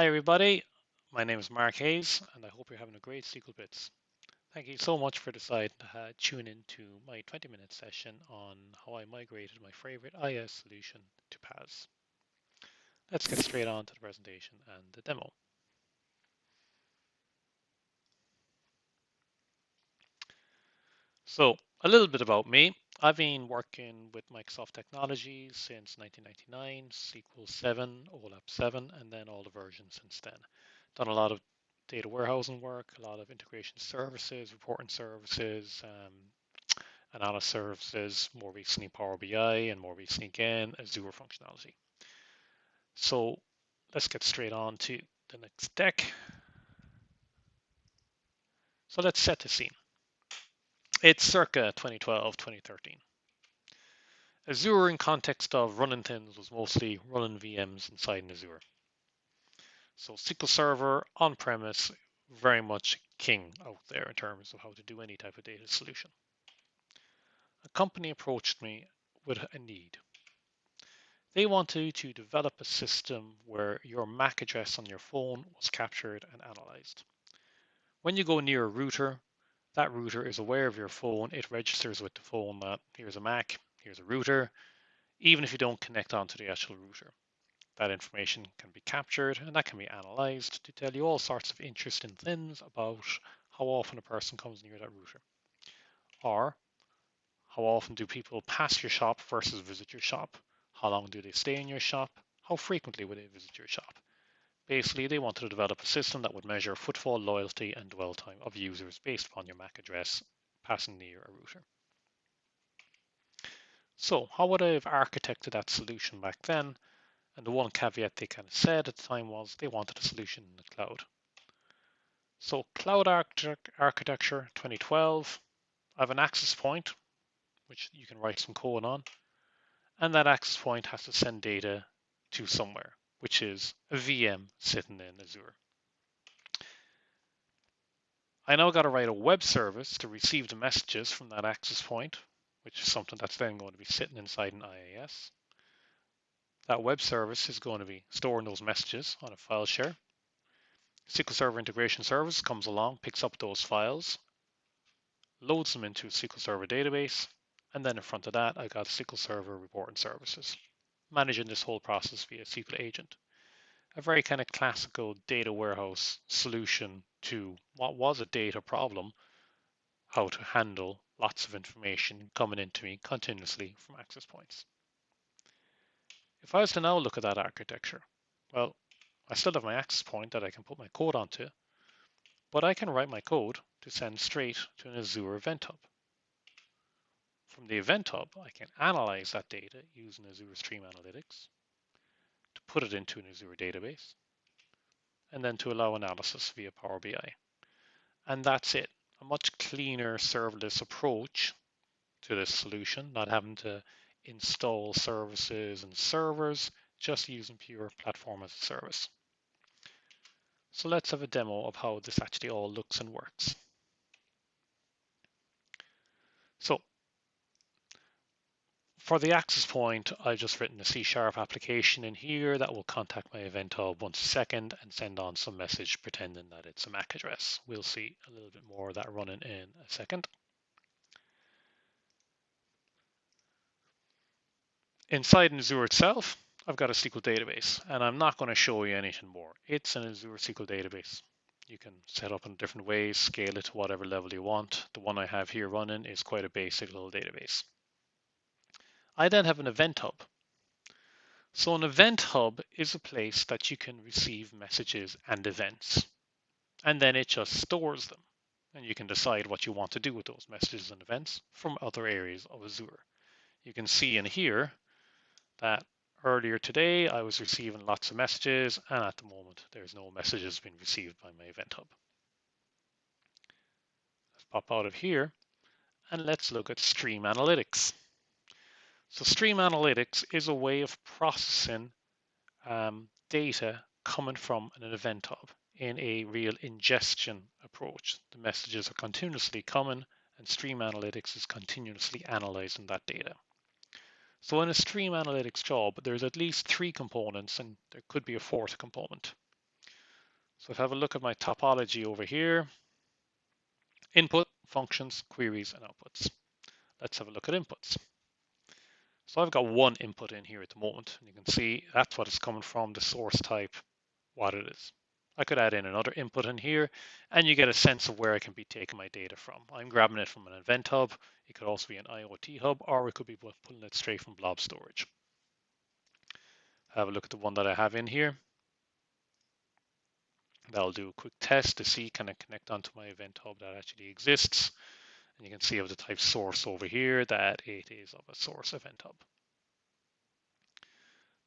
Hi everybody, my name is Mark Hayes and I hope you're having a great SQL Bits. Thank you so much for deciding to tune into my 20-minute session on how I migrated my favorite IaaS solution to PaaS. Let's get straight on to the presentation and the demo. So a little bit about me. I've been working with Microsoft technologies since 1999, SQL 7, OLAP 7, and then all the versions since then. Done a lot of data warehousing work, a lot of integration services, reporting services, analysis services, more recently Power BI, and more recently again, Azure functionality. So let's get straight on to the next deck. So let's set the scene. It's circa 2012, 2013. Azure in context of running things was mostly running VMs inside Azure. So SQL Server on-premise, very much king out there in terms of how to do any type of data solution. A company approached me with a need. They wanted to develop a system where your MAC address on your phone was captured and analyzed. When you go near a router, that router is aware of your phone. It registers with the phone that here's a MAC, here's a router, even if you don't connect onto the actual router. That information can be captured and that can be analyzed to tell you all sorts of interesting things about how often a person comes near that router. Or how often do people pass your shop versus visit your shop? How long do they stay in your shop? How frequently would they visit your shop? Basically, they wanted to develop a system that would measure footfall, loyalty, and dwell time of users based upon your MAC address passing near a router. So how would I have architected that solution back then? And the one caveat they kind of said at the time was they wanted a solution in the cloud. So cloud architecture 2012, I have an access point, which you can write some code on. And that access point has to send data to somewhere, which is a VM sitting in Azure. I now got to write a web service to receive the messages from that access point, which is something that's then going to be sitting inside an IaaS. That web service is going to be storing those messages on a file share. SQL Server Integration Service comes along, picks up those files, loads them into a SQL Server database, and then in front of that, I got SQL Server Reporting Services, managing this whole process via SQL Agent. A very kind of classical data warehouse solution to what was a data problem, how to handle lots of information coming into me continuously from access points. If I was to now look at that architecture, well, I still have my access point that I can put my code onto, but I can write my code to send straight to an Azure Event Hub. From the Event Hub, I can analyze that data using Azure Stream Analytics to put it into an Azure database, and then to allow analysis via Power BI. And that's it. A much cleaner serverless approach to this solution, not having to install services and servers, just using pure platform as a service. So let's have a demo of how this actually all looks and works. So for the access point, I've just written a C# application in here that will contact my event hub once a second and send on some message pretending that it's a MAC address. We'll see a little bit more of that running in a second. Inside Azure itself, I've got a SQL database, and I'm not going to show you anything more. It's an Azure SQL database. You can set up in different ways, scale it to whatever level you want. The one I have here running is quite a basic little database. I then have an event hub. So an event hub is a place that you can receive messages and events, and then it just stores them. And you can decide what you want to do with those messages and events from other areas of Azure. You can see in here that earlier today I was receiving lots of messages, and at the moment there's no messages being received by my event hub. Let's pop out of here and let's look at Stream Analytics. So Stream Analytics is a way of processing data coming from an event hub in a real ingestion approach. The messages are continuously coming, and Stream Analytics is continuously analyzing that data. So in a Stream Analytics job, there's at least 3 components, and there could be a 4th component. So if I have a look at my topology over here, input, functions, queries, and outputs. Let's have a look at inputs. So I've got one input in here at the moment, and you can see that's what it's coming from, the source type, what it is. I could add in another input in here, and you get a sense of where I can be taking my data from. I'm grabbing it from an event hub. It could also be an IoT hub, or it could be pulling it straight from blob storage. Have a look at the one that I have in here. That'll do a quick test to see, can I connect onto my event hub that actually exists? And you can see of the type source over here that it is of a source event hub.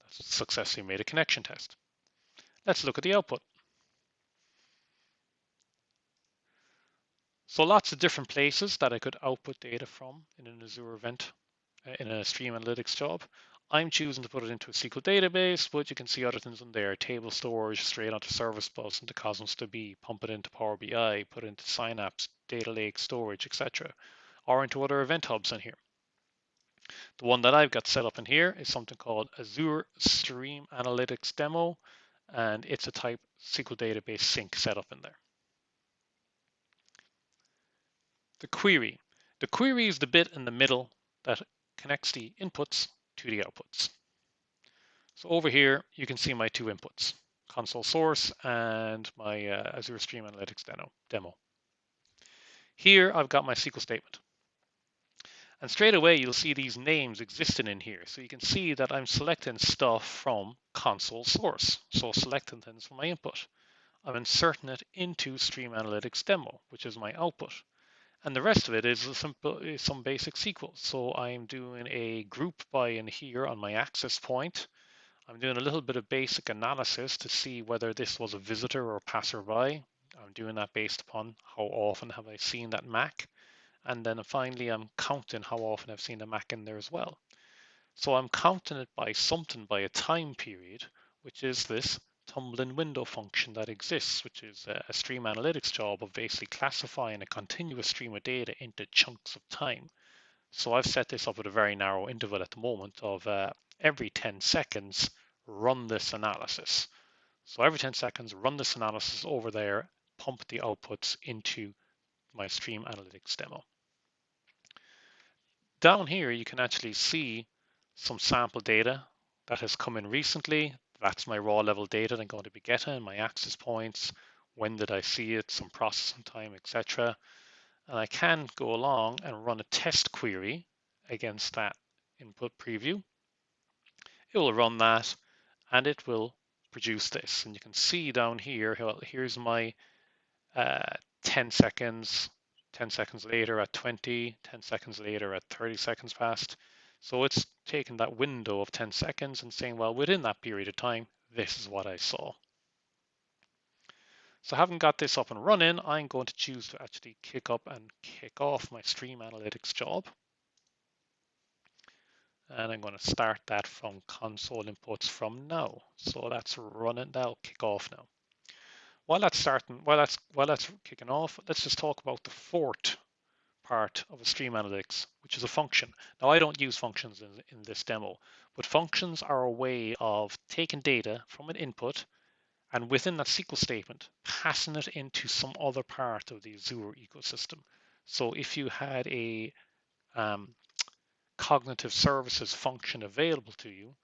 That's successfully made a connection test. Let's look at the output. So lots of different places that I could output data from in an Azure event, in a Stream Analytics job. I'm choosing to put it into a SQL database, but you can see other things in there, table storage, straight onto Service Bus, into Cosmos DB, pump it into Power BI, put it into Synapse, Data Lake, storage, etc., or into other event hubs in here. The one that I've got set up in here is something called Azure Stream Analytics Demo, and it's a type SQL database sync set up in there. The query. The query is the bit in the middle that connects the inputs to the outputs. So over here, you can see my two inputs, console source and my Azure Stream Analytics demo. Here, I've got my SQL statement. And straight away, you'll see these names existing in here. So you can see that I'm selecting stuff from console source. So selecting things from my input. I'm inserting it into Stream Analytics demo, which is my output. And the rest of it is some basic SQL. So I'm doing a group by in here on my access point. I'm doing a little bit of basic analysis to see whether this was a visitor or a passerby. I'm doing that based upon how often have I seen that MAC. And then finally, I'm counting how often I've seen the MAC in there as well. So I'm counting it by something, by a time period, which is this tumbling window function that exists, which is a stream analytics job of basically classifying a continuous stream of data into chunks of time. So I've set this up at a very narrow interval at the moment of every 10 seconds, run this analysis. So every 10 seconds, run this analysis over there, pump the outputs into my stream analytics demo. Down here, you can actually see some sample data that has come in recently. That's my raw level data that I'm going to be getting, my access points, when did I see it, some processing time, etc. And I can go along and run a test query against that input preview. It will run that and it will produce this. And you can see down here, here's my 10 seconds, 10 seconds later at 20, 10 seconds later at 30 seconds past. So it's taking that window of 10 seconds and saying, well, within that period of time, this is what I saw. So having got this up and running, I'm going to choose to actually kick up and kick off my Stream Analytics job. And I'm going to start that from console inputs from now. So that's running now, kick off now. While that's kicking off, let's just talk about the fourth part of a stream analytics, which is a function. Now, I don't use functions in this demo, but functions are a way of taking data from an input and within that SQL statement, passing it into some other part of the Azure ecosystem. So if you had a cognitive services function available to you,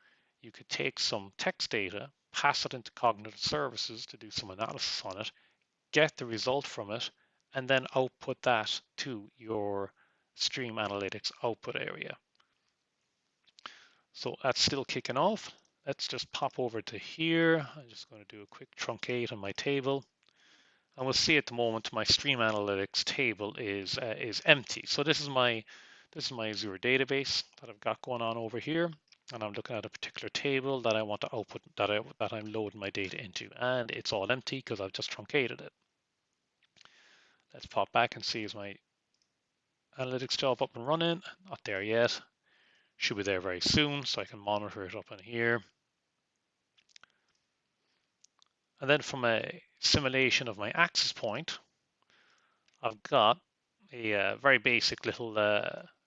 you could take some text data, pass it into cognitive services to do some analysis on it, get the result from it, and then output that to your stream analytics output area. So that's still kicking off. Let's just pop over to here. I'm just going to do a quick truncate on my table. And we'll see at the moment my stream analytics table is empty. So this is my Azure database that I've got going on over here. And I'm looking at a particular table that I want to output, that I'm loading my data into. And it's all empty because I've just truncated it. Let's pop back and see is my analytics job up and running. Not there yet. Should be there very soon, so I can monitor it up in here. And then from a simulation of my access point, I've got a very basic little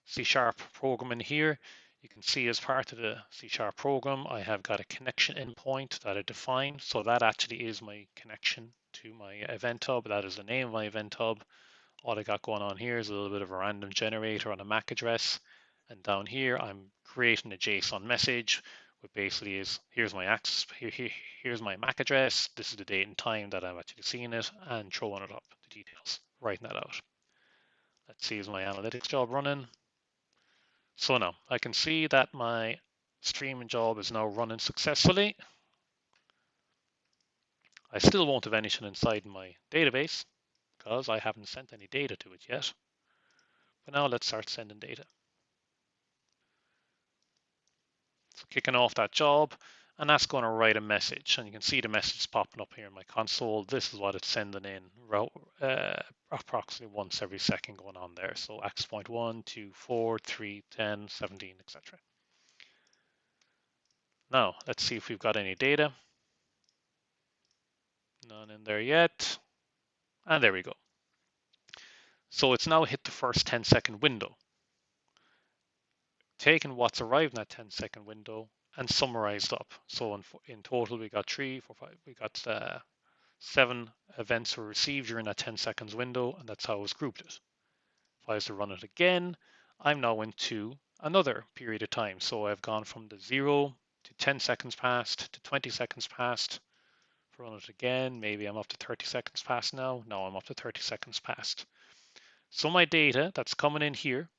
C# program in here. You can see as part of the C# program, I have got a connection endpoint that I defined. So that actually is my connection to my event hub. That is the name of my event hub. All I got going on here is a little bit of a random generator on a MAC address. And down here, I'm creating a JSON message, which basically is, here's my access, here's my MAC address, this is the date and time that I'm actually seeing it, and throwing it up, the details, writing that out. Let's see, is my analytics job running? So now, I can see that my streaming job is now running successfully. I still won't have anything inside my database, because I haven't sent any data to it yet. But now let's start sending data. So kicking off that job, and that's going to write a message. And you can see the message popping up here in my console. This is what it's sending in approximately once every second going on there. So access point 1, 2, 4, 3, 10, 17, etc. Now, let's see if we've got any data. None in there yet. And there we go. So it's now hit the first 10-second window. Taken what's arrived in that 10-second window and summarized up. So in total, we got 3, 4, 5, we got 7 events were received during that 10 seconds window, and that's how I was grouped it. If I was to run it again, I'm now into another period of time. So I've gone from the 0 to 10 seconds past to 20 seconds past. If I run it again, maybe I'm up to 30 seconds past now. Now I'm up to 30 seconds past. So my data that's coming in here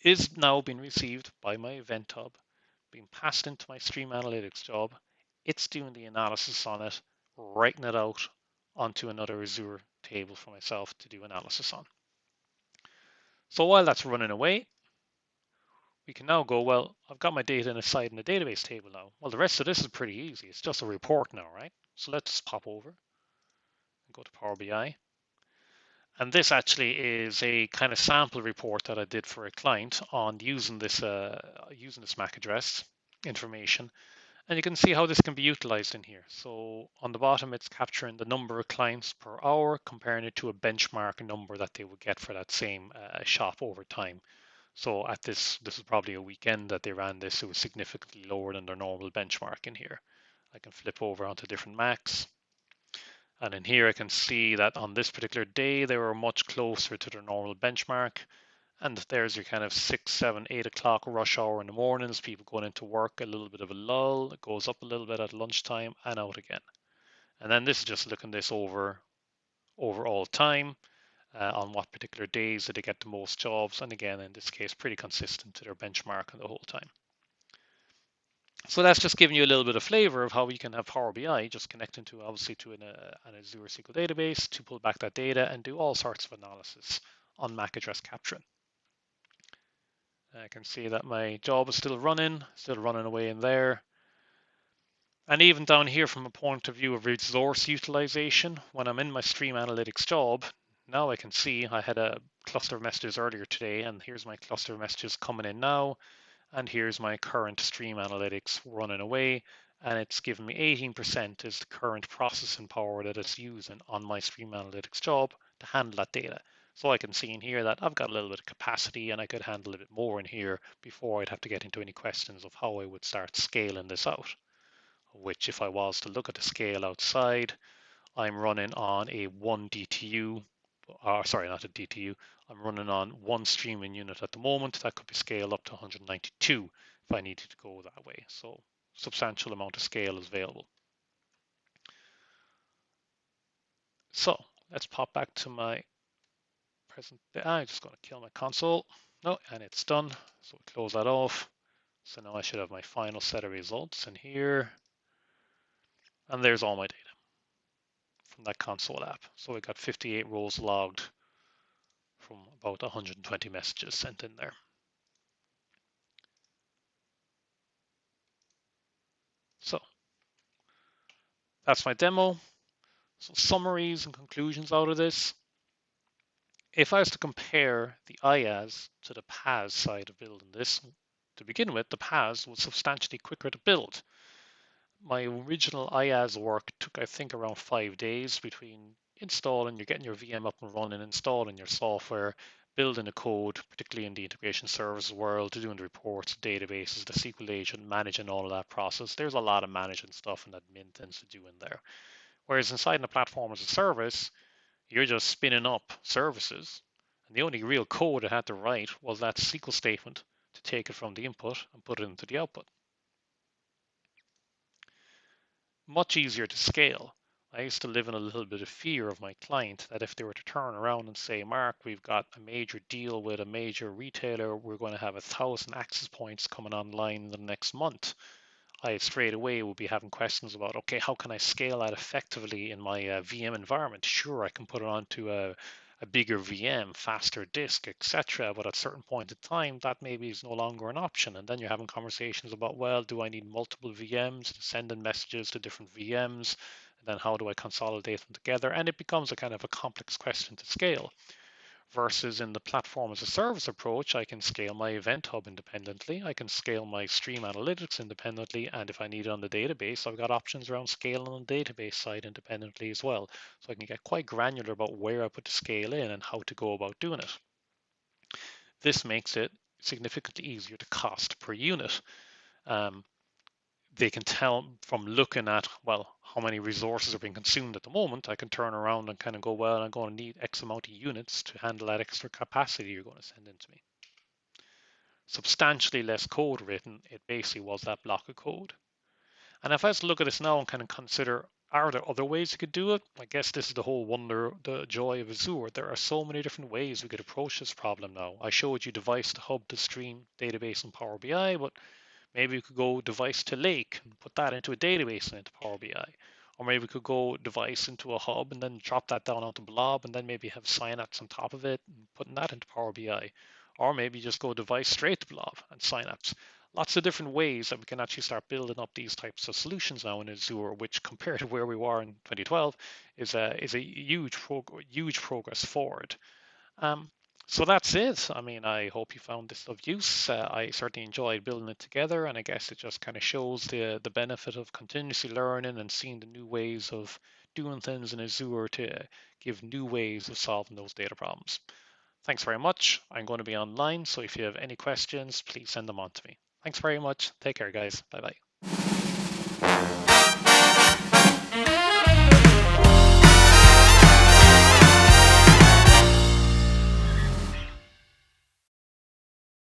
is now being received by my event hub, being passed into my stream analytics job. It's doing the analysis on it, writing it out onto another Azure table for myself to do analysis on. So while that's running away, we can now go, well, I've got my data inside in the database table now. Well, the rest of this is pretty easy. It's just a report now, right? So let's pop over and go to Power BI. And this actually is a kind of sample report that I did for a client on using this MAC address information. And you can see how this can be utilized in here. So on the bottom, it's capturing the number of clients per hour, comparing it to a benchmark number that they would get for that same shop over time. So at this is probably a weekend that they ran this. It was significantly lower than their normal benchmark in here. I can flip over onto different Macs. And in here, I can see that on this particular day, they were much closer to their normal benchmark. And there's your kind of 6, 7, 8 o'clock rush hour in the mornings, people going into work, a little bit of a lull, it goes up a little bit at lunchtime and out again. And then this is just looking this over all time, on what particular days did they get the most jobs. And again, in this case, pretty consistent to their benchmark the whole time. So that's just giving you a little bit of flavor of how you can have Power BI just connecting to obviously to an Azure SQL database to pull back that data and do all sorts of analysis on MAC address capturing. I can see that my job is still running away in there. And even down here from a point of view of resource utilization, when I'm in my stream analytics job, now I can see I had a cluster of messages earlier today, and here's my cluster of messages coming in now. And here's my current stream analytics running away, and it's given me 18% is the current processing power that it's using on my stream analytics job to handle that data. So I can see in here that I've got a little bit of capacity and I could handle a bit more in here before I'd have to get into any questions of how I would start scaling this out. Which if I was to look at the scale outside, I'm running on a 1 DTU, sorry, not a DTU, I'm running on 1 streaming unit at the moment. That could be scaled up to 192 if I needed to go that way. So substantial amount of scale is available. So let's pop back to my present. I'm just going to kill my console. No, and it's done. So we close that off. So now I should have my final set of results in here. And there's all my data from that console app. So we got 58 rows logged from about 120 messages sent in there. So that's my demo. So summaries and conclusions out of this. If I was to compare the IaaS to the PaaS side of building this, to begin with, the PaaS was substantially quicker to build. My original IaaS work took, I think, around 5 days between installing, you're getting your VM up and running, installing your software, building the code, particularly in the integration services world, doing the reports, databases, the SQL agent, managing all of that process. There's a lot of managing stuff and admin things to do in there. Whereas inside the platform as a service, you're just spinning up services. And the only real code it had to write was that SQL statement to take it from the input and put it into the output. Much easier to scale. I used to live in a little bit of fear of my client that if they were to turn around and say, Mark, we've got a major deal with a major retailer, we're going to have 1,000 access points coming online in the next month. I straight away will be having questions about, okay, how can I scale that effectively in my VM environment? Sure, I can put it onto a bigger VM, faster disk, etc. But at a certain point in time, that maybe is no longer an option. And then you're having conversations about, well, do I need multiple VMs to send in messages to different VMs? And then how do I consolidate them together? And it becomes a kind of a complex question to scale. Versus in the platform as a service approach, I can scale my event hub independently. I can scale my stream analytics independently. And if I need it on the database, I've got options around scaling on the database side independently as well. So I can get quite granular about where I put the scale in and how to go about doing it. This makes it significantly easier to cost per unit. They can tell from looking at, well, how many resources are being consumed at the moment. I can turn around and kind of go, well, I'm going to need X amount of units to handle that extra capacity you're going to send into me. Substantially less code written. It basically was that block of code. And if I was to look at this now and kind of consider, are there other ways you could do it? I guess this is the whole wonder, the joy of Azure. There are so many different ways we could approach this problem now. I showed you device to hub to stream, database, and Power BI, but maybe we could go device to lake and put that into a database and into Power BI. Or maybe we could go device into a hub and then drop that down onto Blob and then maybe have Synapse on top of it and putting that into Power BI. Or maybe just go device straight to Blob and Synapse. Lots of different ways that we can actually start building up these types of solutions now in Azure, which compared to where we were in 2012 is a huge progress forward. Um, so that's it. I mean, I hope you found this of use. I certainly enjoyed building it together, and I guess it just kind of shows the benefit of continuously learning and seeing the new ways of doing things in Azure to give new ways of solving those data problems. Thanks very much. I'm going to be online, so if you have any questions, please send them on to me. Thanks very much. Take care, guys. Bye bye.